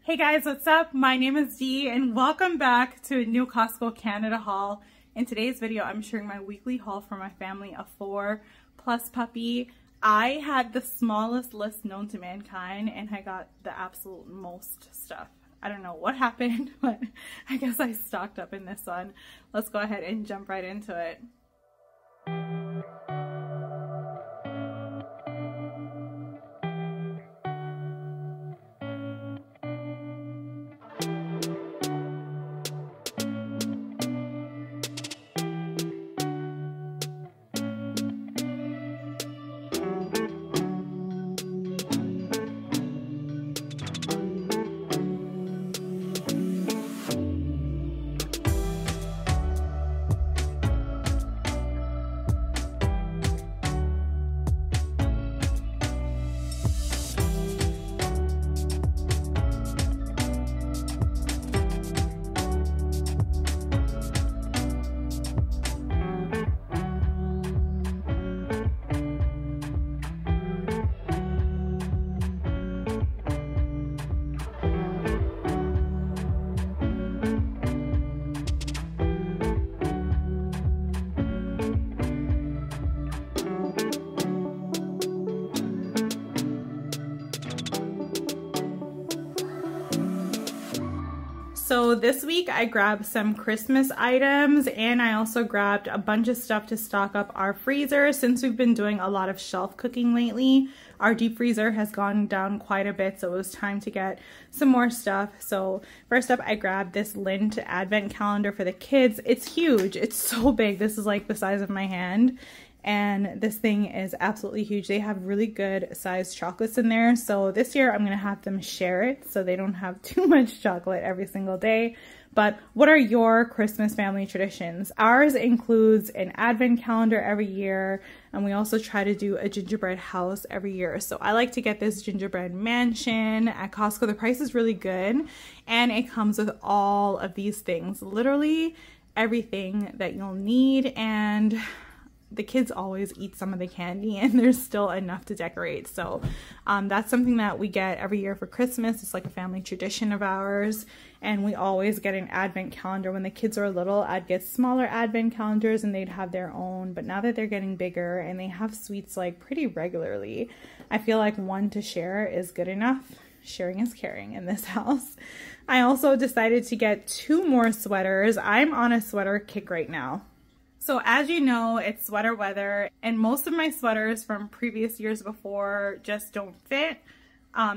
Hey guys, what's up? My name is Dee and welcome back to a new Costco Canada haul. In today's video, I'm sharing my weekly haul for my family of 4 plus puppy. I had the smallest list known to mankind and I got the absolute most stuff. I don't know what happened, but I guess I stocked up in this one. Let's go ahead and jump right into it. So this week I grabbed some Christmas items and I also grabbed a bunch of stuff to stock up our freezer. Since we've been doing a lot of shelf cooking lately, our deep freezer has gone down quite a bit, so it was time to get some more stuff. So first up, I grabbed this lint advent calendar for the kids. It's huge. It's so big. This is like the size of my hand. And this thing is absolutely huge. They have really good sized chocolates in there. So this year I'm going to have them share it so they don't have too much chocolate every single day. But what are your Christmas family traditions? Ours includes an advent calendar every year. And we also try to do a gingerbread house every year. So I like to get this gingerbread mansion at Costco. The price is really good. And it comes with all of these things. Literally everything that you'll need. And the kids always eat some of the candy and there's still enough to decorate. So that's something that we get every year for Christmas. It's like a family tradition of ours. And we always get an advent calendar. When the kids were little, I'd get smaller advent calendars and they'd have their own. But now that they're getting bigger and they have sweets like pretty regularly, I feel like one to share is good enough. Sharing is caring in this house. I also decided to get 2 more sweaters. I'm on a sweater kick right now. So as you know, it's sweater weather and most of my sweaters from previous years before just don't fit.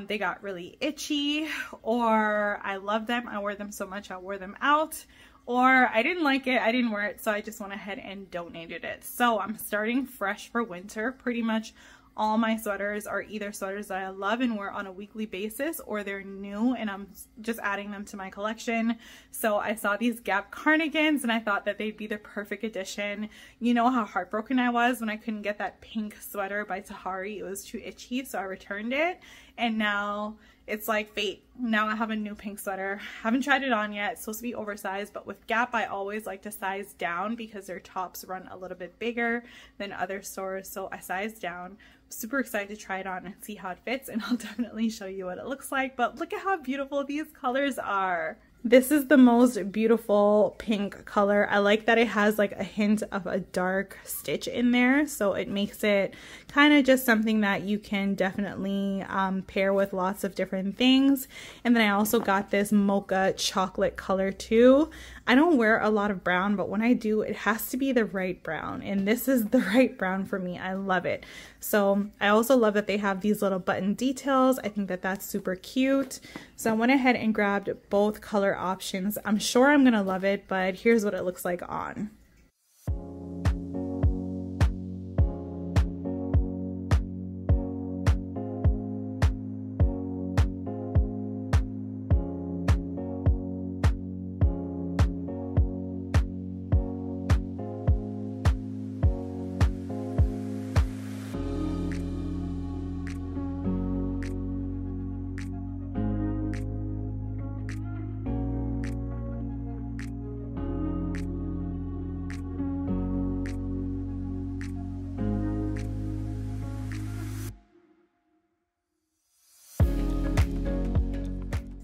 They got really itchy, or I love them. I wear them so much I wore them out, or I didn't like it. I didn't wear it, so I just went ahead and donated it. So I'm starting fresh for winter. Pretty much all my sweaters are either sweaters that I love and wear on a weekly basis, or they're new and I'm just adding them to my collection. So I saw these Gap cardigans and I thought that they'd be the perfect addition. You know how heartbroken I was when I couldn't get that pink sweater by Tahari. It was too itchy, so I returned it. And now it's like fate. Now I have a new pink sweater. Haven't tried it on yet. It's supposed to be oversized, but with Gap, I always like to size down because their tops run a little bit bigger than other stores. So I sized down. Super excited to try it on and see how it fits, and I'll definitely show you what it looks like. But look at how beautiful these colors are. This is the most beautiful pink color. I like that it has like a hint of a dark stitch in there, so it makes it kind of just something that you can definitely pair with lots of different things. And then I also got this mocha chocolate color too. I don't wear a lot of brown, but when I do, it has to be the right brown, and this is the right brown for me. I love it. So I also love that they have these little button details. I think that that's super cute. So I went ahead and grabbed both color options. I'm sure I'm gonna love it, but here's what it looks like on.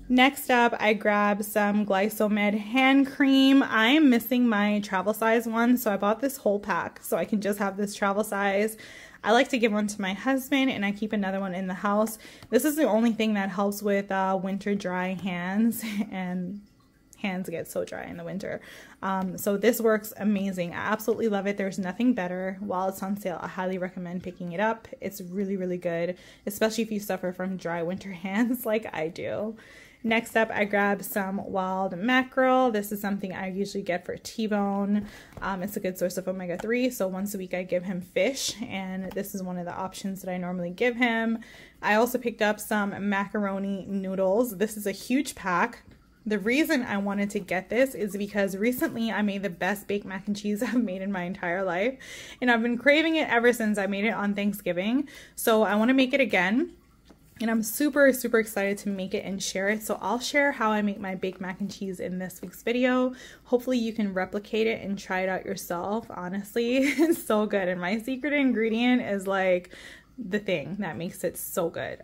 Next up, I grabbed some Glycomed hand cream. I am missing my travel size one, so I bought this whole pack so I can just have this travel size. I like to give one to my husband, and I keep another one in the house. This is the only thing that helps with winter dry hands, and hands get so dry in the winter. So this works amazing. I absolutely love it. There's nothing better. While it's on sale, I highly recommend picking it up. It's really, really good, especially if you suffer from dry winter hands like I do. Next up, I grabbed some wild mackerel. This is something I usually get for T-bone. It's a good source of omega-3, so once a week I give him fish, and this is one of the options that I normally give him. I also picked up some macaroni noodles. This is a huge pack. The reason I wanted to get this is because recently I made the best baked mac and cheese I've made in my entire life, and I've been craving it ever since I made it on Thanksgiving, so I want to make it again. And I'm super, super excited to make it and share it. So I'll share how I make my baked mac and cheese in this week's video. Hopefully you can replicate it and try it out yourself. Honestly, it's so good. And my secret ingredient is like the thing that makes it so good.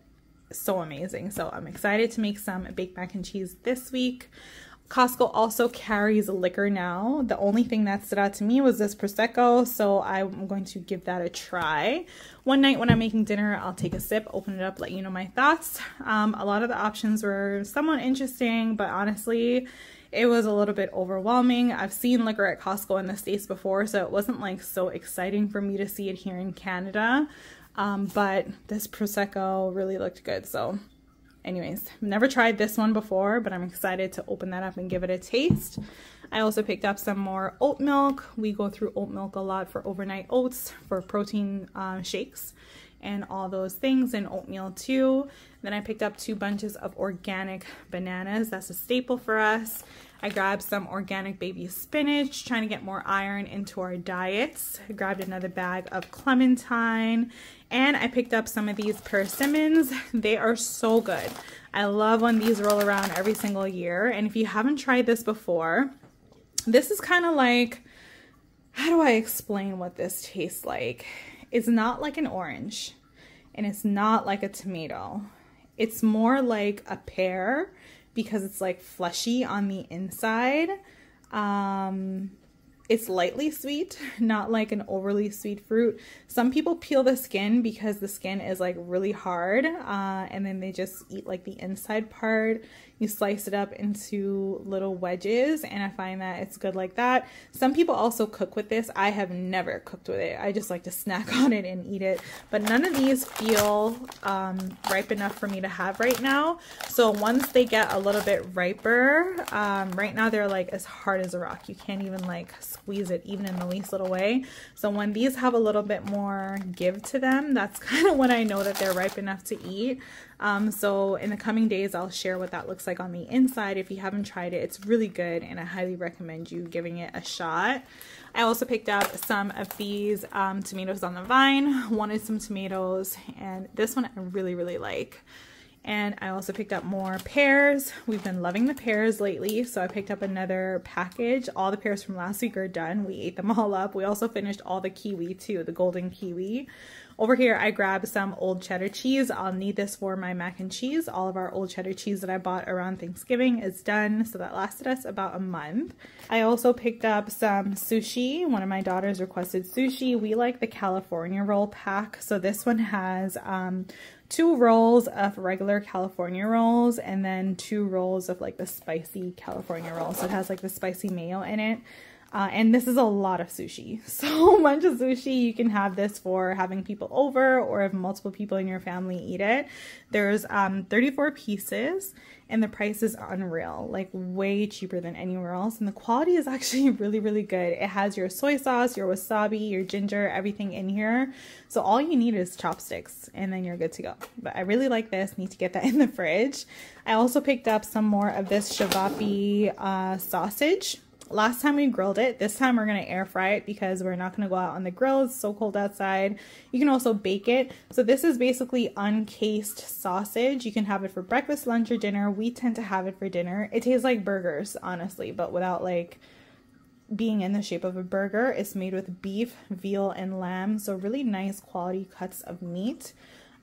So amazing. So I'm excited to make some baked mac and cheese this week. Costco also carries liquor now. The only thing that stood out to me was this Prosecco, so I'm going to give that a try. One night when I'm making dinner, I'll take a sip, open it up, let you know my thoughts. A lot of the options were somewhat interesting, but honestly, it was a little bit overwhelming. I've seen liquor at Costco in the States before, so it wasn't like so exciting for me to see it here in Canada. But this Prosecco really looked good, so anyways, never tried this one before, but I'm excited to open that up and give it a taste. I also picked up some more oat milk. We go through oat milk a lot for overnight oats, for protein shakes, and all those things, and oatmeal too. Then I picked up 2 bunches of organic bananas. That's a staple for us. I grabbed some organic baby spinach, trying to get more iron into our diets. I grabbed another bag of clementine, and I picked up some of these persimmons. They are so good. I love when these roll around every single year. And if you haven't tried this before, this is kind of like, how do I explain what this tastes like? It's not like an orange, and it's not like a tomato. It's more like a pear, because it's like fleshy on the inside. It's lightly sweet, not like an overly sweet fruit. Some people peel the skin because the skin is like really hard, and then they just eat like the inside part. You slice it up into little wedges, and I find that it's good like that. Some people also cook with this. I have never cooked with it. I just like to snack on it and eat it. But none of these feel ripe enough for me to have right now. So once they get a little bit riper, right now they're like as hard as a rock. You can't even like squeeze it even in the least little way. So when these have a little bit more give to them, that's kind of when I know that they're ripe enough to eat. So in the coming days, I'll share what that looks like on the inside. If you haven't tried it, it's really good, and I highly recommend you giving it a shot. I also picked up some of these tomatoes on the vine. Wanted some tomatoes, and this one I really, really like. And I also picked up more pears. We've been loving the pears lately, so I picked up another package. All the pears from last week are done. We ate them all up. We also finished all the kiwi too, the golden kiwi. Over here, I grabbed some old cheddar cheese. I'll need this for my mac and cheese. All of our old cheddar cheese that I bought around Thanksgiving is done, so that lasted us about a month. I also picked up some sushi. One of my daughters requested sushi. We like the California roll pack, so this one has 2 rolls of regular California rolls, and then 2 rolls of like the spicy California rolls. So it has like the spicy mayo in it. And this is a lot of sushi. So much of sushi. You can have this for having people over, or if multiple people in your family eat it. There's 34 pieces, and the price is unreal, like way cheaper than anywhere else. And the quality is actually really, really good. It has your soy sauce, your wasabi, your ginger, everything in here. So all you need is chopsticks, and then you're good to go. But I really like this. Need to get that in the fridge. I also picked up some more of this shivapi sausage. Last time we grilled it. This time we're going to air fry it because we're not going to go out on the grill. It's so cold outside. You can also bake it. So this is basically uncased sausage. You can have it for breakfast, lunch, or dinner. We tend to have it for dinner. It tastes like burgers, honestly, but without like being in the shape of a burger. It's made with beef, veal, and lamb. So really nice quality cuts of meat.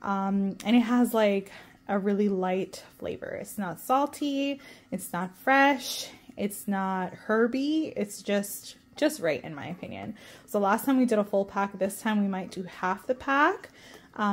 And it has like a really light flavor. It's not salty, it's not fresh, it's not herby, it's just right in my opinion. So last time we did a full pack, this time we might do half the pack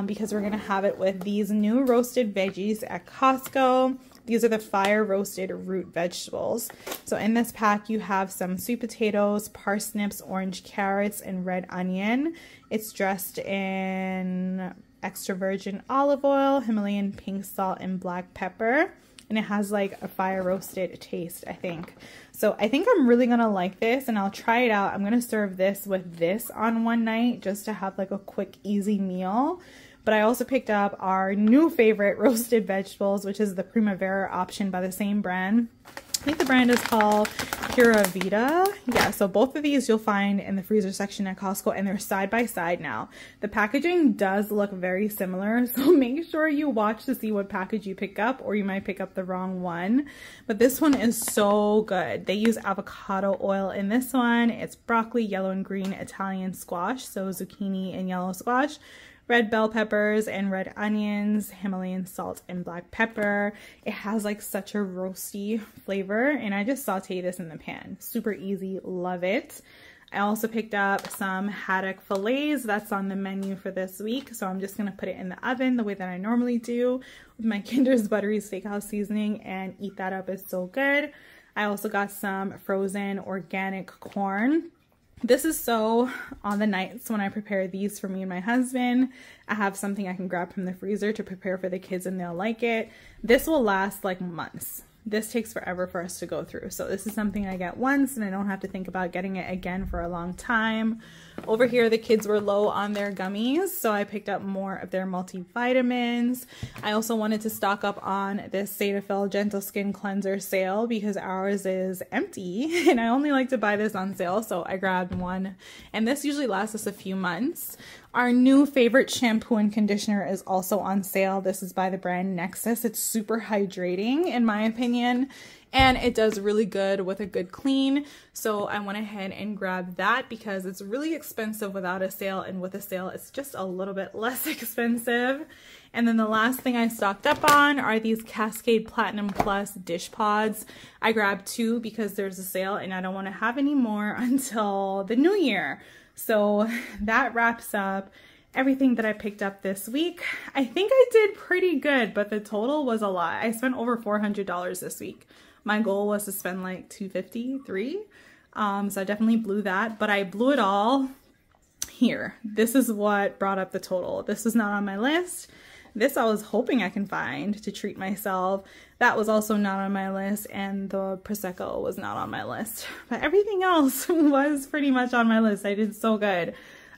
because we're gonna have it with these new roasted veggies at Costco. These are the fire roasted root vegetables. So in this pack you have some sweet potatoes, parsnips, orange carrots, and red onion. It's dressed in extra virgin olive oil, Himalayan pink salt, and black pepper. And it has like a fire roasted taste, I think. So I think I'm really gonna like this, and I'll try it out. I'm gonna serve this with this on one night just to have like a quick, easy meal. But I also picked up our new favorite roasted vegetables, which is the Primavera option by the same brand. I think the brand is called Pura Vida. Yeah, so both of these you'll find in the freezer section at Costco, and they're side by side now. The packaging does look very similar, so make sure you watch to see what package you pick up, or you might pick up the wrong one. But this one is so good. They use avocado oil in this one. It's broccoli, yellow and green Italian squash, so zucchini and yellow squash, red bell peppers and red onions, Himalayan salt, and black pepper. It has like such a roasty flavor, and I just sauteed this in the pan. Super easy, love it. I also picked up some haddock fillets. That's on the menu for this week, so I'm just gonna put it in the oven the way that I normally do with my Kinder's Buttery Steakhouse seasoning and eat that up. It's so good. I also got some frozen organic corn. This is so on the nights when I prepare these for me and my husband. I have something I can grab from the freezer to prepare for the kids, and they'll like it. This will last like months. This takes forever for us to go through. So this is something I get once, and I don't have to think about getting it again for a long time. Over here, the kids were low on their gummies, so I picked up more of their multivitamins. I also wanted to stock up on this Cetaphil Gentle Skin Cleanser sale because ours is empty, and I only like to buy this on sale, so I grabbed one. And this usually lasts us a few months. Our new favorite shampoo and conditioner is also on sale. This is by the brand Nexus. It's super hydrating in my opinion, and it does really good with a good clean. So I went ahead and grabbed that because it's really expensive without a sale, and with a sale it's just a little bit less expensive. And then the last thing I stocked up on are these Cascade Platinum Plus dish pods. I grabbed 2 because there's a sale, and I don't want to have any more until the new year. So that wraps up everything that I picked up this week. I think I did pretty good, but the total was a lot. I spent over $400 this week. My goal was to spend like $250, $300. So I definitely blew that, but I blew it all here. This is what brought up the total. This was not on my list. This I was hoping I can find to treat myself. That was also not on my list, and the Prosecco was not on my list. But everything else was pretty much on my list. I did so good.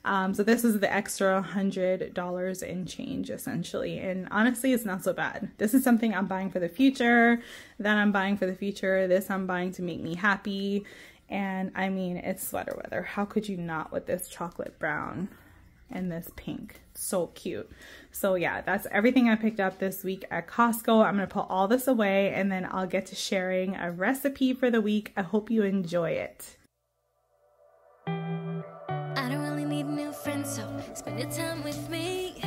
So this is the extra $100 in change essentially, and honestly it's not so bad. This is something I'm buying for the future, that I'm buying for the future, this I'm buying to make me happy. And I mean, it's sweater weather. How could you not with this chocolate brown and this pink? So cute. So yeah, that's everything I picked up this week at Costco. I'm gonna put all this away, and then I'll get to sharing a recipe for the week. I hope you enjoy it. I don't really need new friends, so spend your time with me.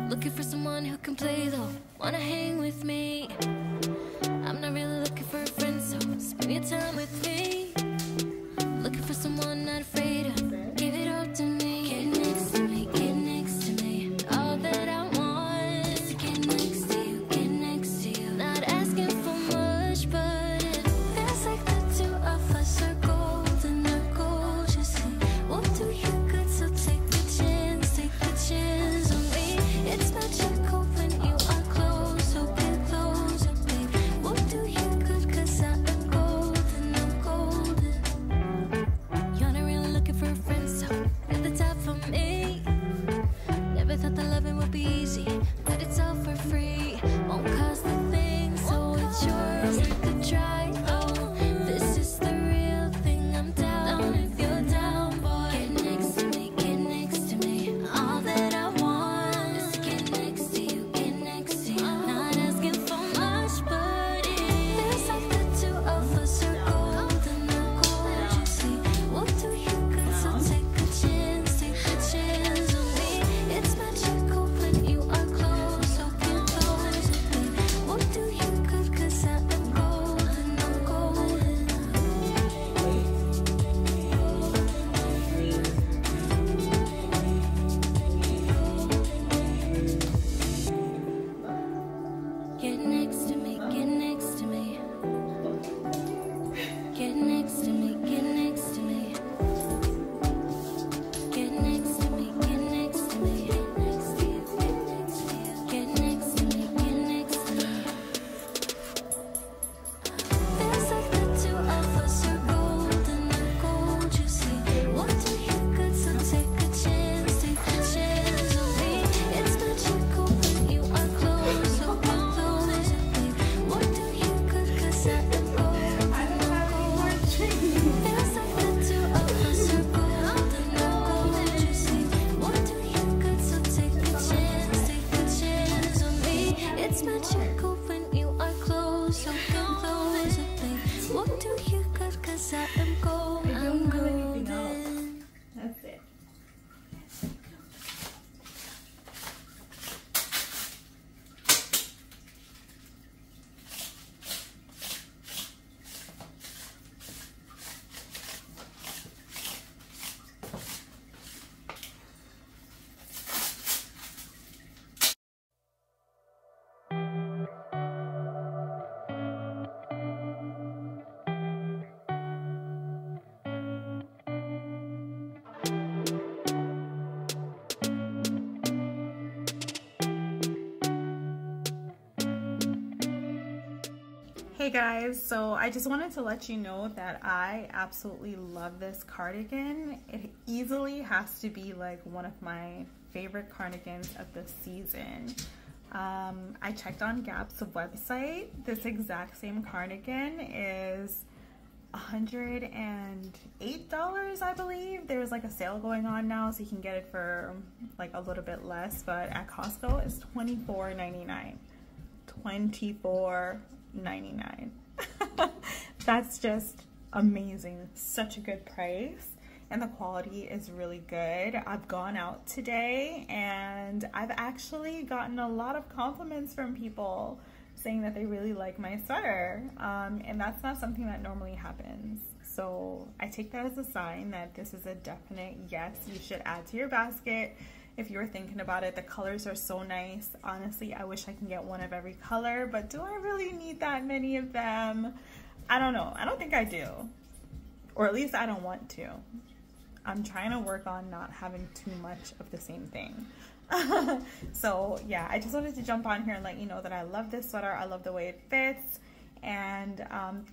Looking for someone who can play though, wanna hang with me. I'm not really looking for a friend, so spend your time with me. Looking for someone not afraid to give it all to me. Get next to me, get next to me. All that I want is to get next to you, get next to you. Not asking for much, but it feels like the two of us are golden, are gold, you see. We'll do you good, so take the chance on me. It's magical when you are close, so get close. cause I am golden. Feels like the two of us are golden. You see, what do you got? So take a chance on me. It's magical when you are close, so come closer, babe. What do you got? Cause I am golden. I'm golden. That's it. Hey guys, so I just wanted to let you know that I absolutely love this cardigan. It easily has to be like one of my favorite cardigans of the season. I checked on Gap's website. This exact same cardigan is $108, I believe. There's like a sale going on now, so you can get it for like a little bit less, but at Costco it's $24.99. $24.99. That's just amazing. Such a good price, and the quality is really good. I've gone out today and I've actually gotten a lot of compliments from people saying that they really like my sweater, and that's not something that normally happens. So I take that as a sign that this is a definite yes, you should add to your basket if you're thinking about it. The colors are so nice. Honestly, I wish I can get one of every color, but do I really need that many of them? I don't know. I don't think I do, or at least I don't want to. I'm trying to work on not having too much of the same thing. So yeah, I just wanted to jump on here and let you know that I love this sweater. I love the way it fits, and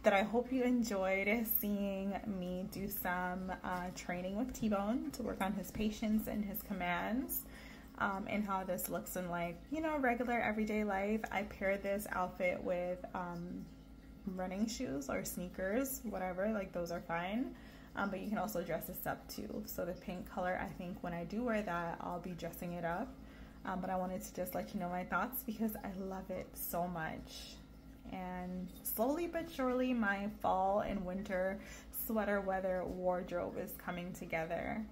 that I hope you enjoyed seeing me do some training with T-Bone to work on his patience and his commands, and how this looks in, like, you know, regular everyday life. I paired this outfit with running shoes or sneakers, whatever, like those are fine. But you can also dress this up too. So the pink color, I think when I do wear that, I'll be dressing it up. But I wanted to just let you know my thoughts because I love it so much. And slowly but surely, my fall and winter sweater weather wardrobe is coming together.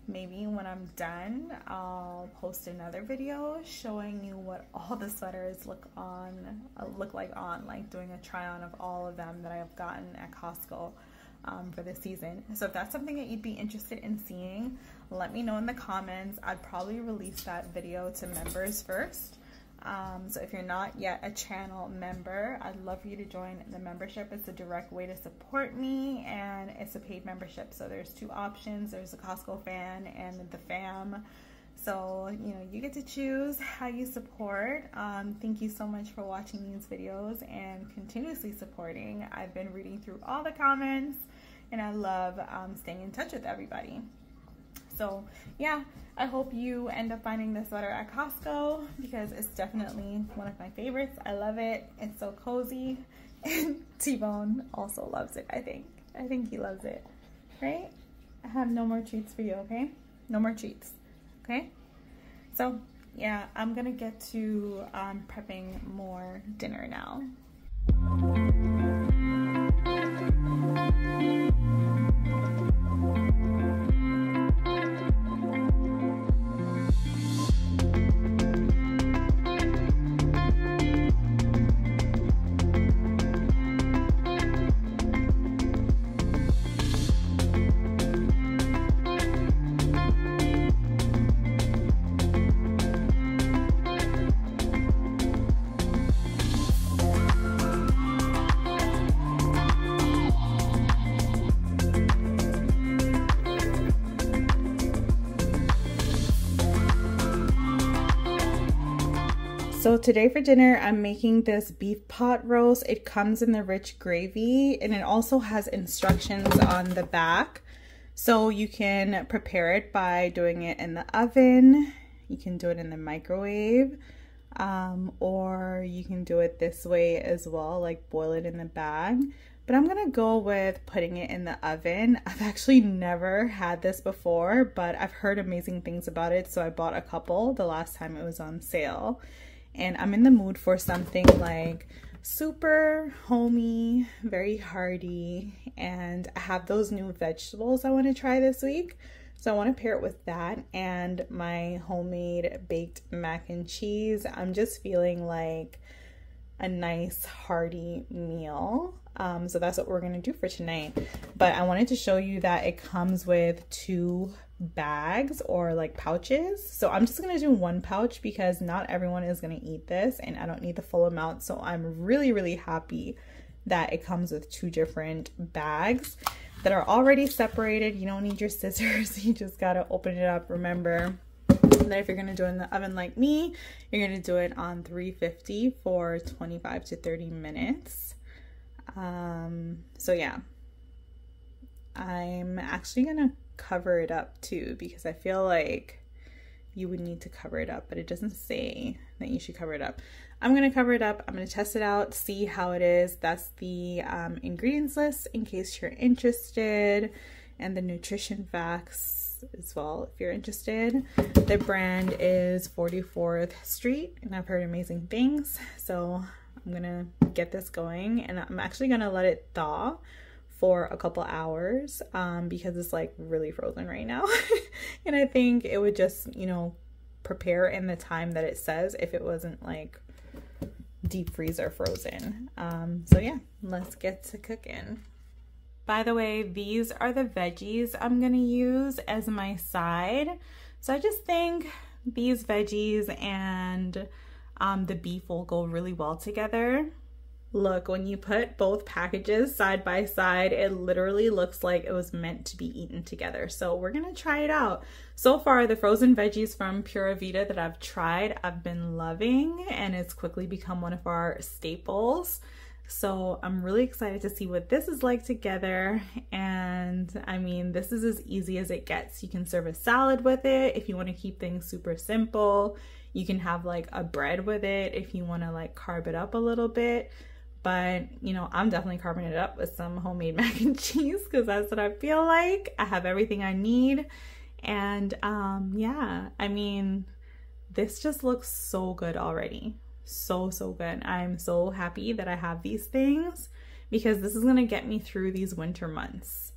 Maybe when I'm done, I'll post another video showing you what all the sweaters look like on, like doing a try on of all of them that I have gotten at Costco for this season. So if that's something that you'd be interested in seeing, let me know in the comments. I'd probably release that video to members first. So if you're not yet a channel member, I'd love for you to join the membership. It's a direct way to support me, and it's a paid membership. So there's two options. There's the Costco fan and the fam. So, you know, you get to choose how you support. Thank you so much for watching these videos and continuously supporting. I've been reading through all the comments, and I love staying in touch with everybody. So yeah, I hope you end up finding this sweater at Costco because it's definitely one of my favorites. I love it. It's so cozy, and T-Bone also loves it. I think he loves it, right? I have no more treats for you, okay? No more treats, okay? So yeah, I'm gonna get to prepping more dinner now. So today for dinner, I'm making this beef pot roast. It comes in the rich gravy, and it also has instructions on the back. So you can prepare it by doing it in the oven. You can do it in the microwave. or you can do it this way as well, like boil it in the bag. But I'm gonna go with putting it in the oven. I've actually never had this before, but I've heard amazing things about it, so I bought a couple the last time it was on sale. And I'm in the mood for something like super homey, very hearty, and I have those new vegetables I want to try this week. So I want to pair it with that and my homemade baked mac and cheese. I'm just feeling like a nice hearty meal. So that's what we're gonna do for tonight. But I wanted to show you that it comes with 2 bags or like pouches. So I'm just gonna do 1 pouch because not everyone is gonna eat this and I don't need the full amount. So I'm really happy that it comes with 2 different bags that are already separated. You don't need your scissors, you just gotta open it up. Remember that if you're gonna do it in the oven like me, you're gonna do it on 350 for 25 to 30 minutes. So yeah, I'm actually gonna cover it up too because I feel like you would need to cover it up, but it doesn't say that you should cover it up. I'm gonna cover it up. I'm gonna test it out, see how it is. That's the ingredients list in case you're interested, and the nutrition facts as well if you're interested. The brand is 44th Street and I've heard amazing things, so I'm gonna get this going and I'm actually gonna let it thaw for a couple hours because it's like really frozen right now. And I think it would just, you know, prepare in the time that it says if it wasn't like deep freezer frozen. So yeah, let's get to cooking. By the way, these are the veggies I'm gonna use as my side. So I just think these veggies and the beef will go really well together. Look, when you put both packages side by side, it literally looks like it was meant to be eaten together. So we're gonna try it out. So far, the frozen veggies from Pura Vida that I've tried, I've been loving, and it's quickly become one of our staples. So I'm really excited to see what this is like together. And I mean, this is as easy as it gets. You can serve a salad with it if you want to keep things super simple. You can have like a bread with it if you want to like carb it up a little bit. But, you know, I'm definitely carving it up with some homemade mac and cheese because that's what I feel like. I have everything I need. And yeah, I mean, this just looks so good already. So good. I'm so happy that I have these things because this is going to get me through these winter months.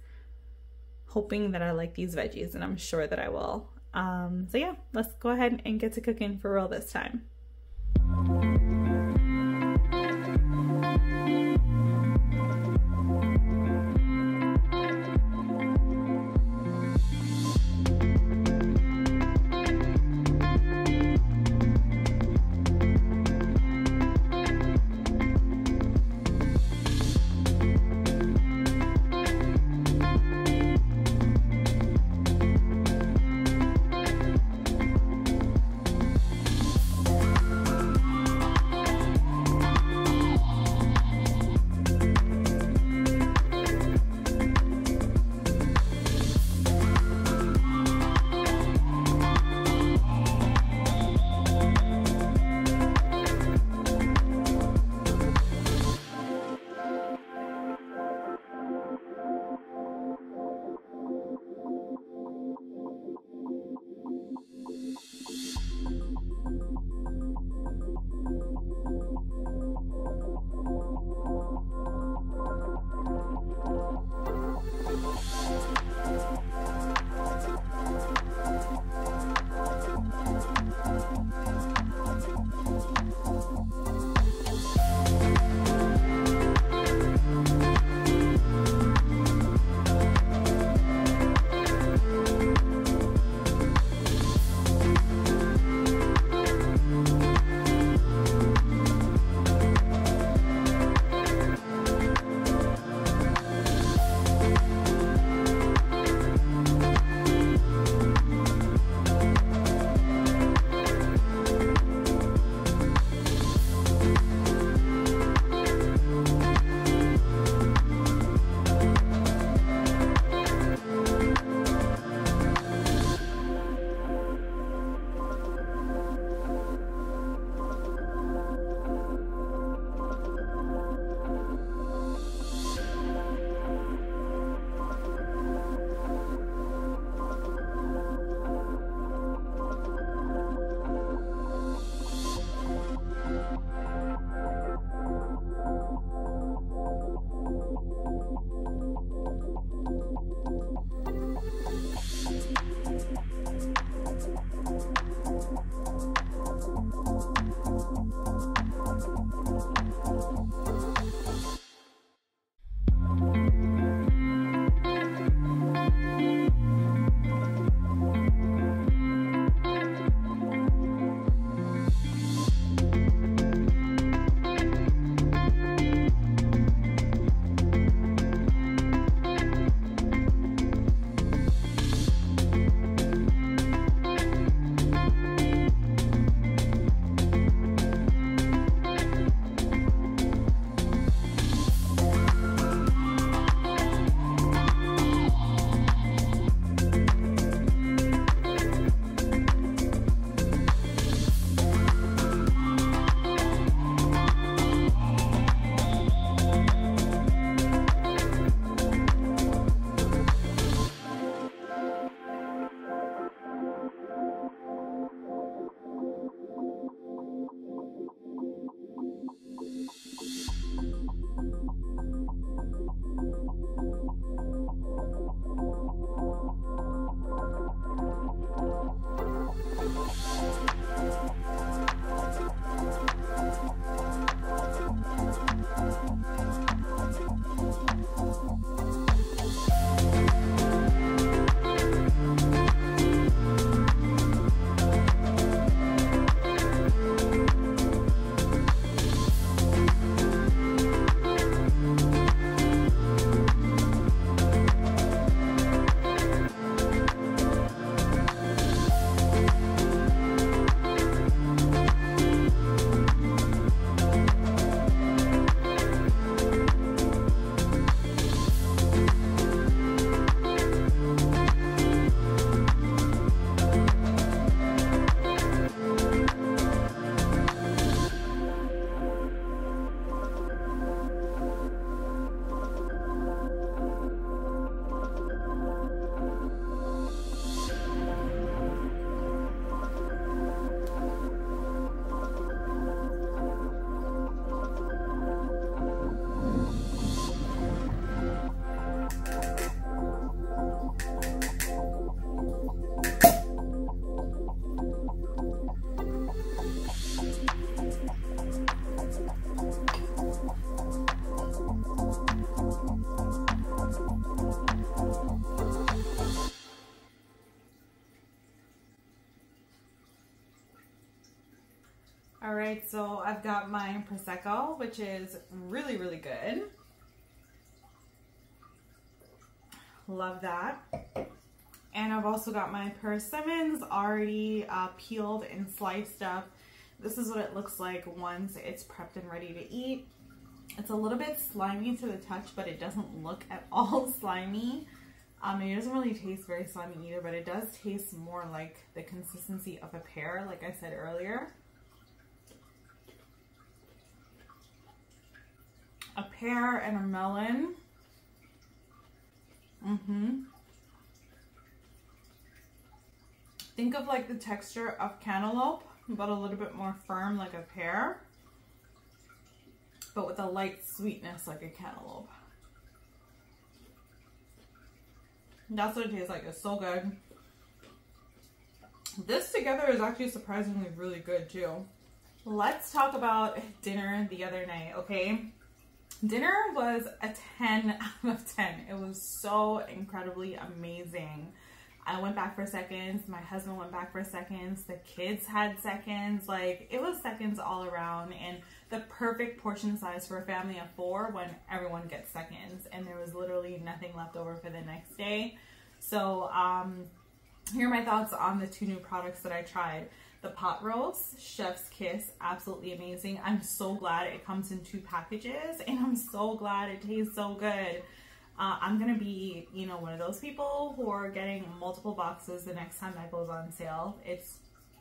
Hoping that I like these veggies, and I'm sure that I will. So yeah, let's go ahead and get to cooking for real this time. Alright, so I've got my Prosecco, which is really, really good. Love that. And I've also got my persimmons already peeled and sliced up. This is what it looks like once it's prepped and ready to eat. It's a little bit slimy to the touch, but it doesn't look at all slimy. It doesn't really taste very slimy either, but it does taste more like the consistency of a pear, like I said earlier. A pear and a melon. Think of like the texture of cantaloupe, but a little bit more firm like a pear, but with a light sweetness like a cantaloupe. That's what it tastes like. It's so good. This together is actually surprisingly really good too. Let's talk about dinner the other night, okay? Dinner was a 10 out of 10. It was so incredibly amazing. I went back for seconds. My husband went back for seconds. The kids had seconds. Like, it was seconds all around, and the perfect portion size for a family of 4 when everyone gets seconds. And there was literally nothing left over for the next day. So, here are my thoughts on the 2 new products that I tried. The pot roast, Chef's Kiss, absolutely amazing. I'm so glad it comes in 2 packages, and I'm so glad it tastes so good. I'm gonna be, you know, one of those people who are getting multiple boxes the next time that goes on sale. It's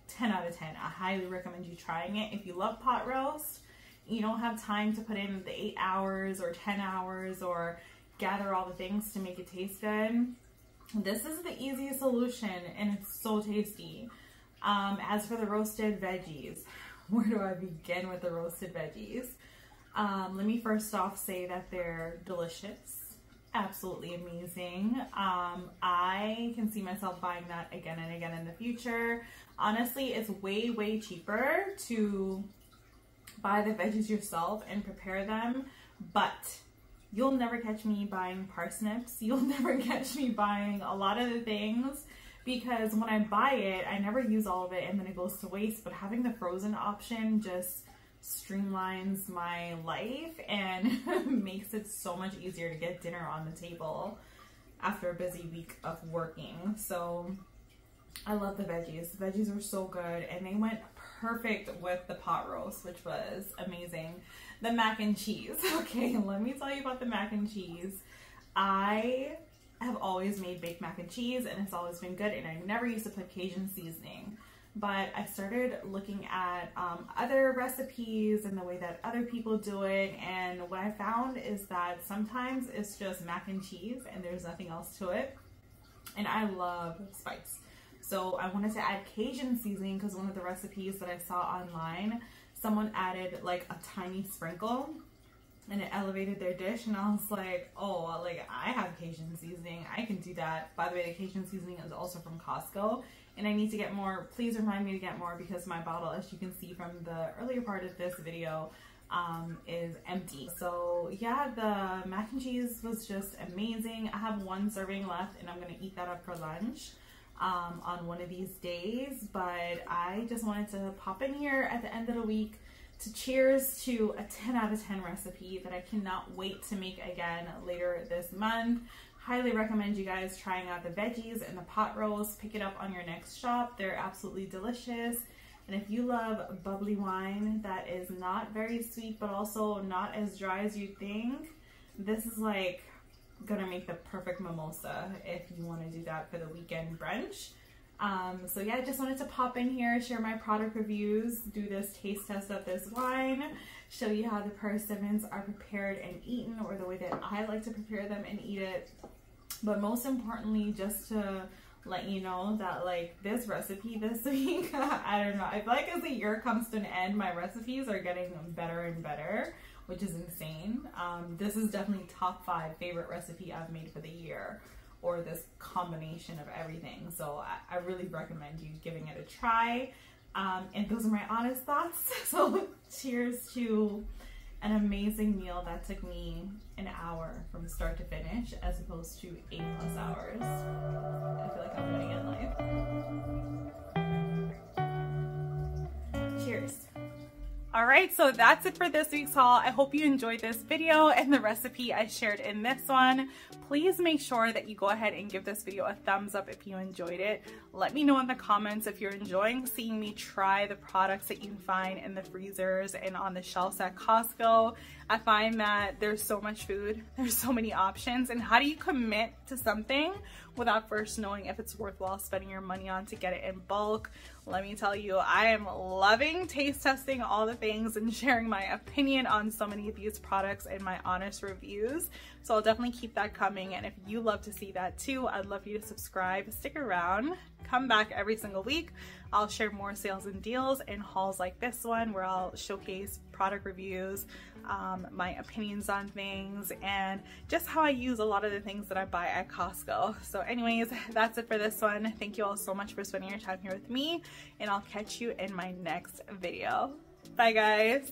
10 out of 10. I highly recommend you trying it. If you love pot roast, you don't have time to put in the 8 hours or 10 hours or gather all the things to make it taste good, this is the easiest solution, and it's so tasty. As for the roasted veggies, where do I begin with the roasted veggies? Let me first off say that they're delicious. Absolutely amazing. I can see myself buying that again and again in the future. Honestly, it's way, way cheaper to buy the veggies yourself and prepare them, but you'll never catch me buying parsnips. You'll never catch me buying a lot of the things, because when I buy it, I never use all of it and then it goes to waste. But having the frozen option just streamlines my life and makes it so much easier to get dinner on the table after a busy week of working. So I love the veggies. The veggies were so good, and they went perfect with the pot roast, which was amazing. The mac and cheese. Okay, let me tell you about the mac and cheese. I have always made baked mac and cheese, and it's always been good, and I never used to put Cajun seasoning. But I started looking at other recipes and the way that other people do it, and what I found is that sometimes it's just mac and cheese and there's nothing else to it. And I love spice. So I wanted to add Cajun seasoning because one of the recipes that I saw online, someone added like a tiny sprinkle and it elevated their dish, and I was like, oh, like I have Cajun seasoning, I can do that. By the way, the Cajun seasoning is also from Costco, and I need to get more. Please remind me to get more, because my bottle, as you can see from the earlier part of this video, is empty. So yeah, the mac and cheese was just amazing. I have 1 serving left, and I'm gonna eat that up for lunch on one of these days. But I just wanted to pop in here at the end of the week to cheers to a 10 out of 10 recipe that I cannot wait to make again later this month. Highly recommend you guys trying out the veggies and the pot roast. Pick it up on your next shop. They're absolutely delicious. And if you love bubbly wine that is not very sweet but also not as dry as you think, this is like gonna make the perfect mimosa if you want to do that for the weekend brunch. So yeah, I just wanted to pop in here, share my product reviews, do this taste test of this wine, show you how the persimmons are prepared and eaten, or the way that I like to prepare them and eat it. But most importantly, just to let you know that like this recipe this week, I don't know, I feel like as the year comes to an end, my recipes are getting better and better, which is insane. This is definitely top 5 favorite recipe I've made for the year, or this combination of everything. So I really recommend you giving it a try. And those are my honest thoughts. So cheers to an amazing meal that took me an hour from start to finish, as opposed to 8+ hours. I feel like I'm running in life. Cheers. Alright, so that's it for this week's haul. I hope you enjoyed this video and the recipe I shared in this one. Please make sure that you go ahead and give this video a thumbs up if you enjoyed it. Let me know in the comments if you're enjoying seeing me try the products that you can find in the freezers and on the shelves at Costco. I find that there's so much food, there's so many options, and how do you commit to something without first knowing if it's worthwhile spending your money on to get it in bulk? Let me tell you, I am loving taste testing all the things and sharing my opinion on so many of these products and my honest reviews. So I'll definitely keep that coming, and if you love to see that too, I'd love you to subscribe, stick around, come back every single week. I'll share more sales and deals and hauls like this one where I'll showcase product reviews, my opinions on things, and just how I use a lot of the things that I buy at Costco. So anyways, that's it for this one. Thank you all so much for spending your time here with me, and I'll catch you in my next video. Bye guys.